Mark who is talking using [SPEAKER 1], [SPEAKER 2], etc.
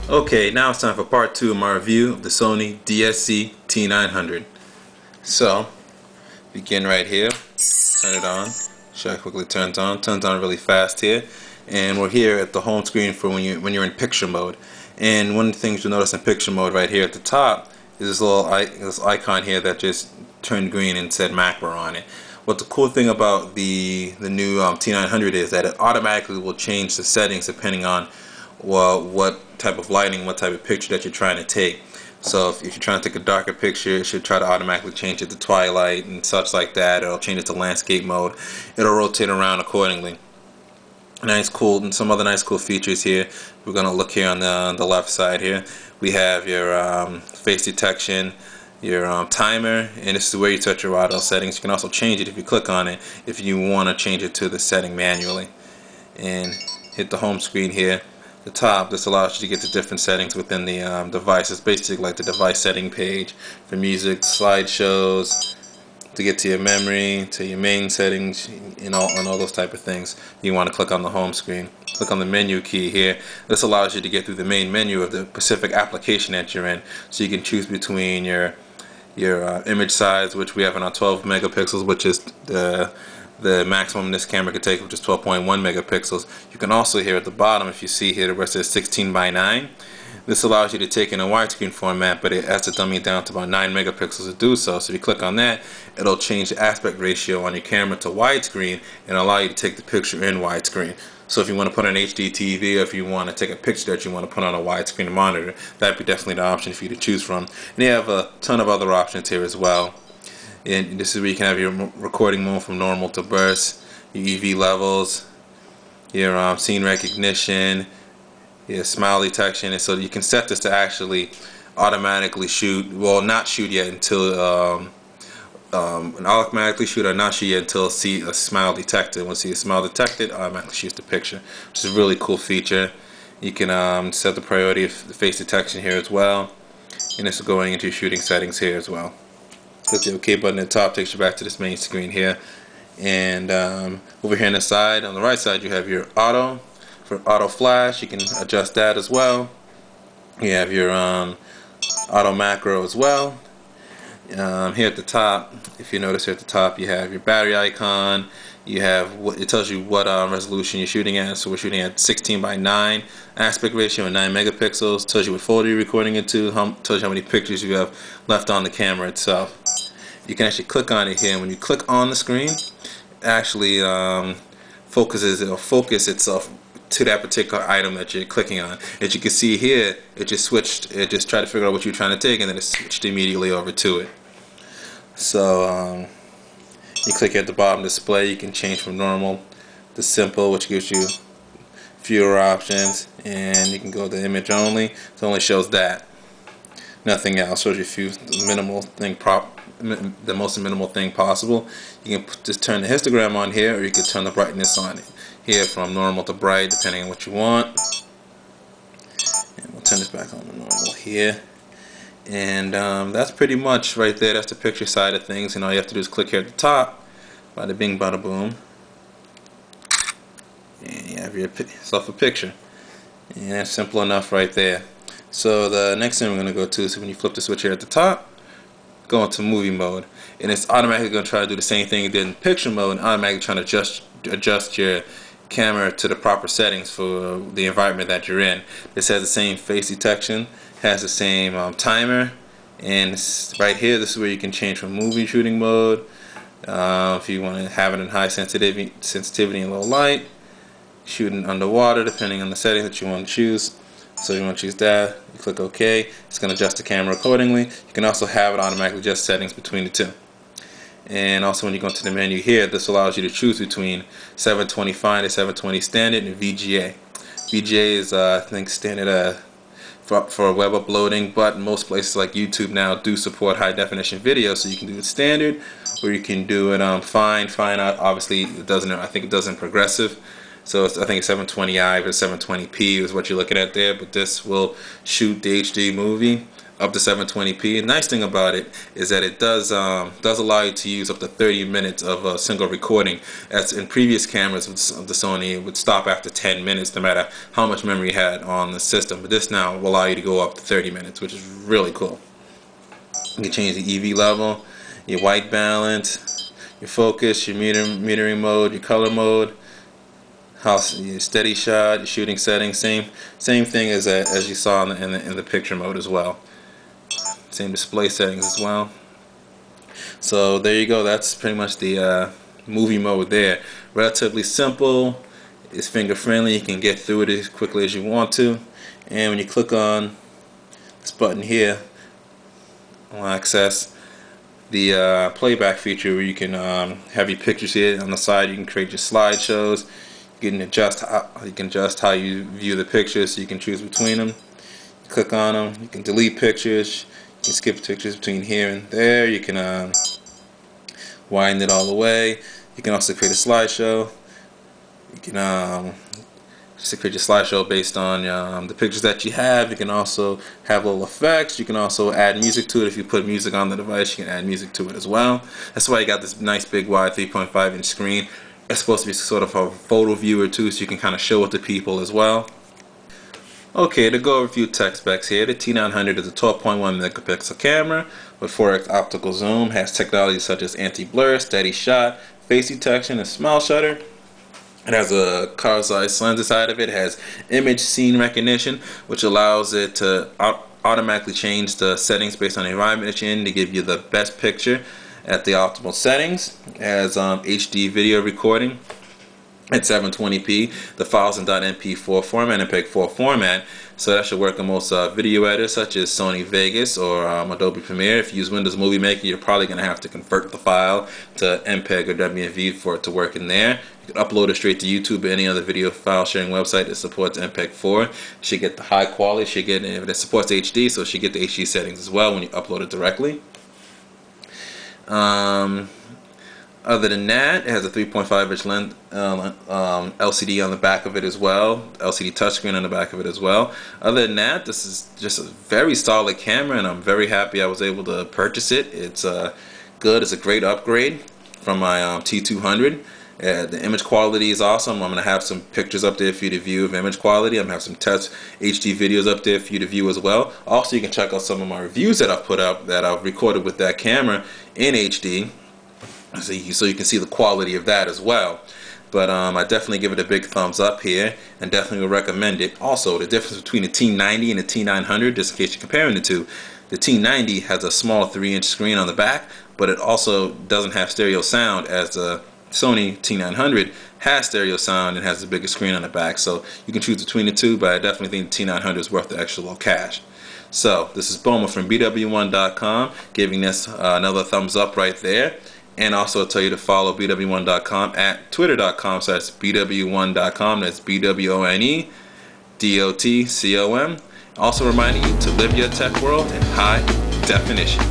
[SPEAKER 1] Okay, now it's time for part 2 of my review of the Sony DSC-T900. So, begin right here, turn it on, show how quickly it turns on really fast here, and we're here at the home screen for when you're in picture mode. And one of the things you'll notice in picture mode right here at the top is this little this icon here that just turned green and said macro on it. What the cool thing about the new T900 is that it automatically will change the settings depending on what type of lighting, what type of picture that you're trying to take. So if you're trying to take a darker picture, it should try to automatically change it to twilight and such like that. It'll change it to landscape mode. It'll rotate around accordingly. Nice, cool, and some other nice, cool features here. We're gonna look here on the left side here. We have your face detection, your timer, and this is where you set your auto settings. You can also change it if you click on it if you want to change it to the setting manually. And hit the home screen here. The top, this allows you to get the different settings within the device. It's basically like the device setting page for music, slideshows, to get to your memory, to your main settings, and all those type of things. You want to click on the home screen. Click on the menu key here. This allows you to get through the main menu of the specific application that you're in. So you can choose between your image size, which we have on 12 megapixels, which is the maximum this camera can take, which is 12.1 megapixels. You can also here at the bottom, if you see here where it says 16:9, this allows you to take in a widescreen format, but it has to dummy it down to about 9 megapixels to do so. So if you click on that, it'll change the aspect ratio on your camera to widescreen and allow you to take the picture in widescreen. So if you want to put on HD TV, or if you want to take a picture that you want to put on a widescreen monitor, that'd be definitely the option for you to choose from. And you have a ton of other options here as well. And this is where you can have your recording mode from normal to burst, your EV levels, your scene recognition, your smile detection, and so you can set this to actually automatically shoot. Well, not shoot yet until automatically shoot or not shoot yet until see a smile detected. Once you see a smile detected, automatically shoots the picture, which is a really cool feature. You can set the priority of the face detection here as well, and this is going into your shooting settings here as well. Click the OK button at the top, takes you back to this main screen here. And over here on the side, on the right side, you have your auto. For auto flash, you can adjust that as well. You have your auto macro as well. Here at the top, if you notice here at the top, you have your battery icon. You have it tells you what resolution you're shooting at. So we're shooting at 16:9 aspect ratio and 9 megapixels. Tells you what folder you're recording it to. Tells you how many pictures you have left on the camera itself. You can actually click on it here, and when you click on the screen, it actually it'll focus itself to that particular item that you're clicking on. As you can see here, it just switched. It just tried to figure out what you're trying to take, and then it switched immediately over to it. So you click at the bottom display, you can change from normal to simple, which gives you fewer options, and you can go to image only. It only shows that, nothing else. Shows you a few the most minimal thing possible. You can just turn the histogram on here, or you can turn the brightness on it here from normal to bright, depending on what you want. And we'll turn this back on to normal here. And that's pretty much right there. That's the picture side of things. And all you have to do is click here at the top, bada bing, bada boom, and you have yourself a picture. And that's simple enough right there. So the next thing we're going to go to is when you flip the switch here at the top, go into movie mode, and it's automatically going to try to do the same thing it did in picture mode, and automatically trying to adjust your camera to the proper settings for the environment that you're in. This has the same face detection, has the same timer, and right here, this is where you can change from movie shooting mode. If you want to have it in high sensitivity and low light, shooting underwater, depending on the setting that you want to choose. So you want to choose that, you click OK, it's going to adjust the camera accordingly. You can also have it automatically adjust settings between the two. And also when you go into the menu here, this allows you to choose between 720 fine to 720 standard and VGA. VGA is I think standard for web uploading, but most places like YouTube now do support high definition video, so you can do it standard, or you can do it fine. Obviously it doesn't. I think it does in progressive. So I think it's 720i or 720p is what you're looking at there, but this will shoot the HD movie. up to 720p. The nice thing about it is that it does allow you to use up to 30 minutes of a single recording. As in previous cameras of the Sony, it would stop after 10 minutes no matter how much memory you had on the system. But this now will allow you to go up to 30 minutes, which is really cool. You can change the EV level, your white balance, your focus, your metering mode, your color mode, your steady shot, your shooting settings. Same thing as you saw in the picture mode as well. Same display settings as well. So there you go. That's pretty much the movie mode there. Relatively simple. It's finger friendly. You can get through it as quickly as you want to. And when you click on this button here, will access the playback feature where you can have your pictures here on the side. You can create your slideshows. You can adjust how you view the pictures, so you can choose between them. You click on them. You can delete pictures. You can skip pictures between here and there. You can wind it all the way. You can also create a slideshow. You can just create your slideshow based on the pictures that you have. You can also have little effects. You can also add music to it. If you put music on the device, you can add music to it as well. That's why you got this nice big wide 3.5-inch screen. It's supposed to be sort of a photo viewer too, so you can kind of show it to people as well. Okay, to go over a few tech specs here, the T900 is a 12.1 megapixel camera with 4x optical zoom, has technologies such as anti-blur, steady shot, face detection, and smile shutter. It has a car-sized lens inside of it. It has image scene recognition, which allows it to automatically change the settings based on the environment that you're in to give you the best picture at the optimal settings. It has HD video recording at 720p. The files in .mp4 format and MPEG-4 format, so that should work on most video editors such as Sony Vegas or Adobe Premiere. If you use Windows Movie Maker, you're probably going to have to convert the file to MPEG or WMV for it to work in there. You can upload it straight to YouTube or any other video file sharing website that supports MPEG-4. You should get the high quality. Should get, if it supports HD, so it should get the HD settings as well when you upload it directly. Other than that, it has a 3.5-inch lens, LCD on the back of it as well, LCD touchscreen on the back of it as well. Other than that, this is just a very solid camera, and I'm very happy I was able to purchase it. It's good. It's a great upgrade from my T200. The image quality is awesome. I'm going to have some pictures up there for you to view of image quality. I'm going to have some test HD videos up there for you to view as well. Also, you can check out some of my reviews that I've put up that I've recorded with that camera in HD. So you can see the quality of that as well. But I definitely give it a big thumbs up here and definitely would recommend it. Also, the difference between the T90 and the T900, just in case you're comparing the two, the T90 has a small 3-inch screen on the back, but it also doesn't have stereo sound, as the Sony T900 has stereo sound and has a bigger screen on the back. So you can choose between the two, but I definitely think the T900 is worth the extra little cash. So this is BWOne from BWOne.com giving this another thumbs up right there. And also I'll tell you to follow BWOne.com at twitter.com. So that's BWOne.com. That's BWONE.com. Also reminding you to live your tech world in high definition.